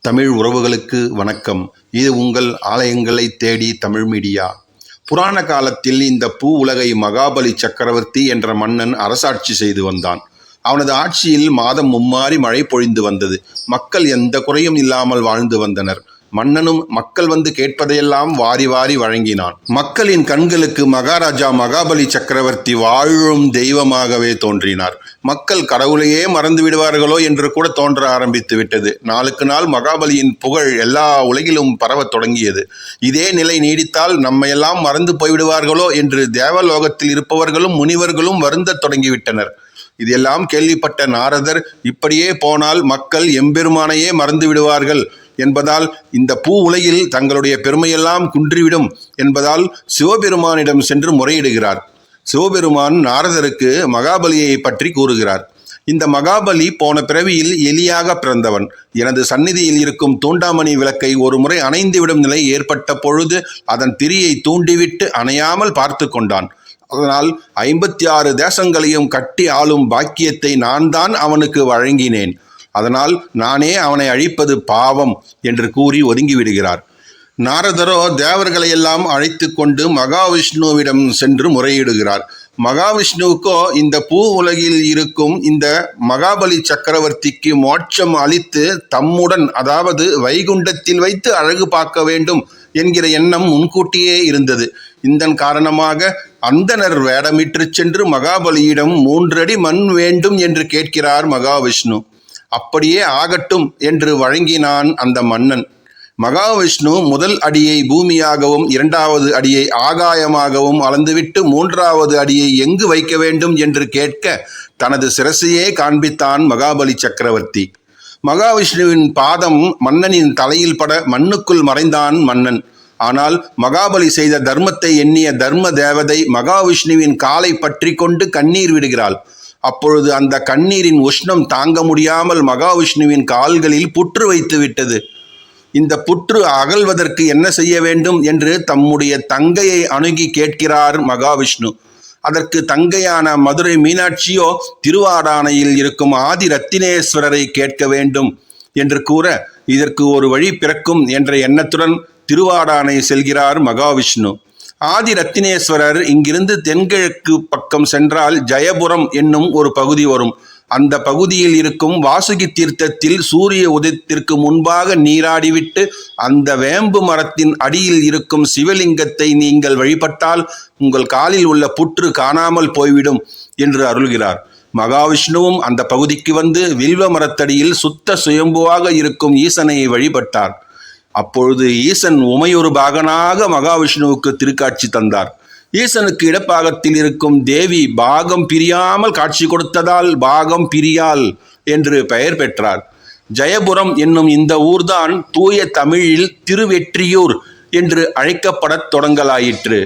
தமிழ் உறவுகளுக்கு வணக்கம். இது உங்கள் ஆலயங்களை தேடி தமிழ் மீடியா. புராண காலத்தில் இந்த பூ உலகை மகாபலி சக்கரவர்த்தி என்ற மன்னன் அரசாட்சி செய்து வந்தான். அவனது ஆட்சியில் மாதம் மும்மாறி மழை பொழிந்து வந்தது. மக்கள் எந்த குறையும் இல்லாமல் வாழ்ந்து வந்தனர். மன்னனும் மக்கள் வந்து கேட்பதையெல்லாம் வாரி வாரி வழங்கினான். மக்களின் கண்களுக்கு மகாராஜா மகாபலி சக்கரவர்த்தி வாழும் தெய்வமாகவே தோன்றினார். மக்கள் கடவுளையே மறந்து விடுவார்களோ என்று கூட தோன்ற ஆரம்பித்து விட்டது. நாளுக்கு நாள் மகாபலியின் புகழ் எல்லா உலகிலும் பரவத் தொடங்கியது. இதே நிலை நீடித்தால் நம்மையெல்லாம் மறந்து போய்விடுவார்களோ என்று தேவலோகத்தில் இருப்பவர்களும் முனிவர்களும் வருந்தத் தொடங்கிவிட்டனர். இதெல்லாம் கேள்விப்பட்ட நாரதர், இப்படியே போனால் மக்கள் எம்பெருமானையே மறந்து விடுவார்கள் என்பதால் இந்த பூ உலகில் தங்களுடைய பெருமையெல்லாம் குன்றிவிடும் என்பதால் சிவபெருமானிடம் சென்று முறையிடுகிறார். சிவபெருமான் நாரதருக்கு மகாபலியை பற்றி கூறுகிறார். இந்த மகாபலி போன பிறவியில் எலியாக பிறந்தவன். எனது சந்நிதியில் இருக்கும் தூண்டாமணி விளக்கை ஒரு முறை அணைந்துவிடும் நிலை ஏற்பட்ட பொழுது அதன் திரியை தூண்டிவிட்டு அணையாமல் பார்த்து கொண்டான். அதனால் 56 தேசங்களையும் கட்டி ஆளும் பாக்கியத்தை நான் தான் அவனுக்கு வழங்கினேன். அதனால் நானே அவனை அழிப்பது பாவம் என்று கூறி ஒதுங்கிவிடுகிறார். நாரதரோ தேவர்களையெல்லாம் அழைத்து கொண்டு மகாவிஷ்ணுவிடம் சென்று முறையிடுகிறார். மகாவிஷ்ணுவுக்கோ இந்த பூ உலகில் இருக்கும் இந்த மகாபலி சக்கரவர்த்திக்கு மோட்சம் அளித்து தம்முடன், அதாவது வைகுண்டத்தில் வைத்து அழகு பார்க்க வேண்டும் என்கிற எண்ணம் முன்கூட்டியே இருந்தது. இதன் காரணமாக அந்தணர் வேடமிட்டு சென்று மகாபலியிடம் 3 அடி மண் வேண்டும் என்று கேட்கிறார் மகாவிஷ்ணு. அப்படியே ஆகட்டும் என்று வழங்கினான் அந்த மன்னன். மகாவிஷ்ணு முதல் அடியை பூமியாகவும் 2வது அடியை ஆகாயமாகவும் அளந்துவிட்டு 3வது அடியை எங்கு வைக்க வேண்டும் என்று கேட்க தனது சிரசையே காண்பித்தான் மகாபலி சக்கரவர்த்தி. மகாவிஷ்ணுவின் பாதம் மன்னனின் தலையில் பட மண்ணுக்குள் மறைந்தான் மன்னன். ஆனால் மகாபலி செய்த தர்மத்தை எண்ணிய தர்ம தேவதை மகாவிஷ்ணுவின் காலை பற்றி கொண்டு கண்ணீர் விடுகிறாள். அப்பொழுது அந்த கண்ணீரின் உஷ்ணம் தாங்க முடியாமல் மகாவிஷ்ணுவின் கால்களில் புற்று வைத்து விட்டது. இந்த புற்று அகல்வதற்கு என்ன செய்ய வேண்டும் என்று தம்முடைய தங்கையை அணுகி கேட்கிறார் மகாவிஷ்ணு. அதற்கு தங்கையான மதுரை மீனாட்சியோ திருவாடானையில் இருக்கும் ஆதி ரத்தினேஸ்வரரை கேட்க வேண்டும் என்று கூற, இதற்கு ஒரு வழி பிறக்கும் என்ற எண்ணத்துடன் திருவாடானை செல்கிறார் மகாவிஷ்ணு. ஆதி ரத்தினேஸ்வரர் இங்கிருந்து தென்கிழக்கு பக்கம் சென்றால் ஜெயபுரம் என்னும் ஒரு பகுதி வரும். அந்த பகுதியில் இருக்கும் வாசுகி தீர்த்தத்தில் சூரிய உதயத்திற்கு முன்பாக நீராடிவிட்டு அந்த வேம்பு மரத்தின் அடியில் இருக்கும் சிவலிங்கத்தை நீங்கள் வழிபட்டால் உங்கள் காலில் உள்ள புற்று காணாமல் போய்விடும் என்று அருள்கிறார். மகாவிஷ்ணுவும் அந்த பகுதிக்கு வந்து வில்வ மரத்தடியில் சுத்த சுயம்புவாக இருக்கும் ஈசனை வழிபட்டார். அப்பொழுது ஈசன் உமையொரு பாகனாக மகாவிஷ்ணுவுக்கு திருக்காட்சி தந்தார். ஈசனுக்கு இடப்பாகத்தில் இருக்கும் தேவி பாகம் பிரியாமல் காட்சி கொடுத்ததால் பாகம் பிரியாள் என்று பெயர் பெற்றார். ஜெயபுரம் என்னும் இந்த ஊர்தான் தூய தமிழில் திருவெற்றியூர் என்று அழைக்கப்படத் தொடங்கலாயிற்று.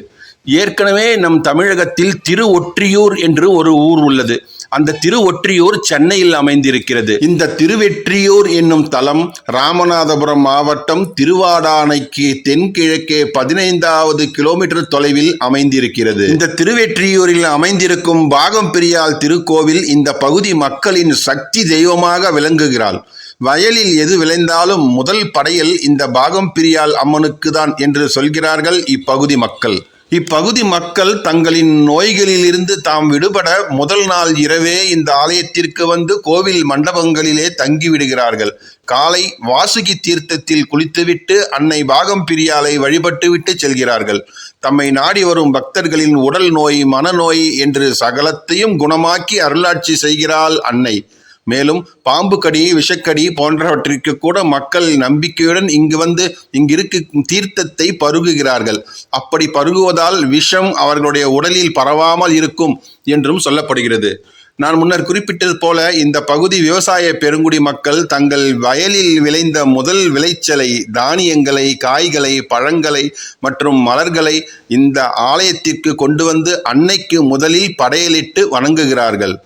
ஏற்கனவே நம் தமிழகத்தில் திருவொற்றியூர் என்று ஒரு ஊர் உள்ளது. அந்த திருவொற்றியூர் சென்னையில் அமைந்திருக்கிறது. இந்த திருவெற்றியூர் என்னும் தலம் ராமநாதபுரம் மாவட்டம் திருவாடானைக்கு தென்கிழக்கே 15வது கிலோமீட்டர் தொலைவில் அமைந்திருக்கிறது. இந்த திருவெற்றியூரில் அமைந்திருக்கும் பாகம் பிரியாள் திருக்கோவில் இந்த பகுதி மக்களின் சக்தி தெய்வமாக விளங்குகிறாள். வயலில் எது விளைந்தாலும் முதல் படையல் இந்த பாகம் பிரியாள் அம்மனுக்கு தான் என்று சொல்கிறார்கள் இப்பகுதி மக்கள். இப்பகுதி மக்கள் தங்களின் நோய்களிலிருந்து தாம் விடுபட முதல் நாள் இரவே இந்த ஆலயத்திற்கு வந்து கோவில் மண்டபங்களிலே தங்கிவிடுகிறார்கள். காலை வாசுகி தீர்த்தத்தில் குளித்துவிட்டு அன்னை பாகம் பிரியாளை வழிபட்டுவிட்டு செல்கிறார்கள். தம்மை நாடி வரும் பக்தர்களின் உடல் நோய், மனநோய் என்று சகலத்தையும் குணமாக்கி அருளாட்சி செய்கிறாள் அன்னை. மேலும் பாம்பு கடி, விஷக்கடி போன்றவற்றிற்கு கூட மக்கள் நம்பிக்கையுடன் இங்கு வந்து இங்கிருக்கும் தீர்த்தத்தை பருகுகிறார்கள். அப்படி பருகுவதால் விஷம் அவர்களுடைய உடலில் பரவாமல் இருக்கும் என்றும் சொல்லப்படுகிறது. நான் முன்னர் குறிப்பிட்டது போல இந்த பகுதி விவசாய பெருங்குடி மக்கள் தங்கள் வயலில் விளைந்த முதல் விளைச்சலை, தானியங்களை, காய்களை, பழங்களை மற்றும் மலர்களை இந்த ஆலயத்திற்கு கொண்டு வந்து அன்னைக்கு முதலில் படையலிட்டு வணங்குகிறார்கள்.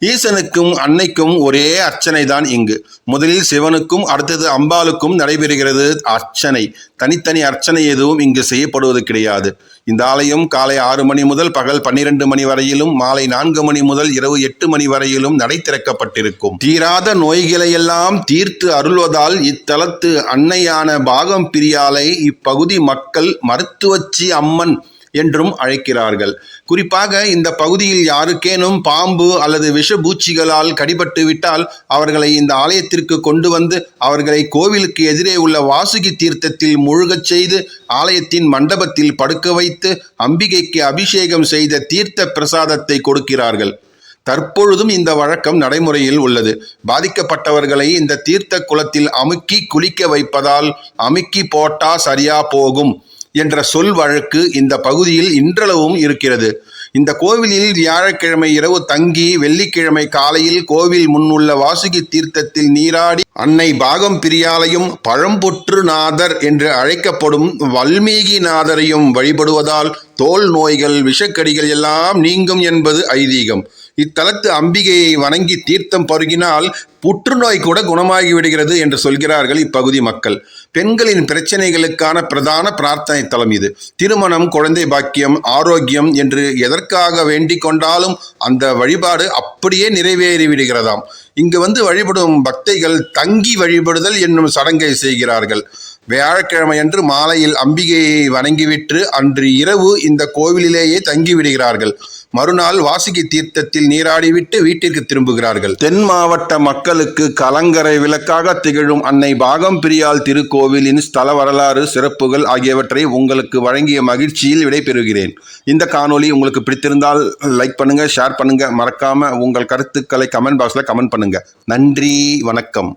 ஈசனுக்கும் அன்னைக்கும் ஒரே அர்ச்சனை தான் இங்கு. முதலில் சிவனுக்கும் அடுத்தது அம்பாளுக்கும் நடைபெறுகிறது அர்ச்சனை. தனித்தனி அர்ச்சனை எதுவும் இங்கு செய்யப்படுவது கிடையாது. இந்த ஆலயம் காலை 6 மணி முதல் பகல் 12 மணி வரையிலும், மாலை 4 மணி முதல் இரவு 8 மணி வரையிலும் நடை திறக்கப்பட்டிருக்கும். தீராத நோய்களையெல்லாம் தீர்த்து அருள்வதால் இத்தலத்து அன்னையான பாகம் பிரியாலை இப்பகுதி மக்கள் மருத்துவச்சி அம்மன் என்றும் அழைக்கிறார்கள். குறிப்பாக இந்த பகுதியில் யாருக்கேனும் பாம்பு அல்லது விஷபூச்சிகளால் கடிபட்டு விட்டால் அவர்களை இந்த ஆலயத்திற்கு கொண்டு வந்து அவர்களை கோவிலுக்கு எதிரே உள்ள வாசுகி தீர்த்தத்தில் முழுகச் செய்து ஆலயத்தின் மண்டபத்தில் படுக்க வைத்து அம்பிகைக்கு அபிஷேகம் செய்த தீர்த்த பிரசாதத்தை கொடுக்கிறார்கள். தற்பொழுதும் இந்த வழக்கம் நடைமுறையில் உள்ளது. பாதிக்கப்பட்டவர்களை இந்த தீர்த்த குளத்தில் அமுக்கி குளிக்க வைப்பதால் அமுக்கி போட்டா சரியா போகும் என்ற சொல் வழக்கு இந்த பகுதியில் இன்றளவும் இருக்கிறது. இந்த கோவிலில் வியாழக்கிழமை இரவு தங்கி வெள்ளிக்கிழமை காலையில் கோவில் முன்னுள்ள வாசுகி தீர்த்தத்தில் நீராடி அன்னை பாகம் பிரியாலையும் பழம்பொற்று நாதர் என்று அழைக்கப்படும் வல்மீகி நாதரையும் வழிபடுவதால் தோல் நோய்கள் விஷக்கடிகள் எல்லாம் நீங்கும் என்பது ஐதீகம். இத்தலத்து அம்பிகையை வணங்கி தீர்த்தம் பருகினால் புற்றுநோய் கூட குணமாகி விடுகிறது என்று சொல்கிறார்கள் இப்பகுதி மக்கள். பெண்களின் பிரச்சனைகளுக்கான பிரதான பிரார்த்தனை தலம் இது. திருமணம், குழந்தை பாக்கியம், ஆரோக்கியம் என்று எதற்காக வேண்டிக் கொண்டாலும் அந்த வழிபாடு அப்படியே நிறைவேறி விடுகிறதாம். இங்கு வந்து வழிபடும் பக்தைகள் தங்கி வழிபடுதல் என்னும் சடங்கை செய்கிறார்கள். வியாழக்கிழமையன்று மாலையில் அம்பிகையை வணங்கிவிட்டு அன்று இரவு இந்த கோவிலிலேயே தங்கிவிடுகிறார்கள். மறுநாள் வாசுகி தீர்த்தத்தில் நீராடிவிட்டு வீட்டிற்கு திரும்புகிறார்கள். தென் மாவட்ட மக்களுக்கு கலங்கரை விளக்காக திகழும் அன்னை பாகம் பிரியால் திருக்கோவிலின் ஸ்தல வரலாறு, சிறப்புகள் ஆகியவற்றை உங்களுக்கு வழங்கிய மகிழ்ச்சியில் விடைபெறுகிறேன். இந்த காணொளி உங்களுக்கு பிடித்திருந்தால் லைக் பண்ணுங்க, ஷேர் பண்ணுங்க, மறக்காம உங்கள் கருத்துக்களை கமெண்ட் பாக்ஸ்ல கமெண்ட் பண்ணுங்க. நன்றி, வணக்கம்.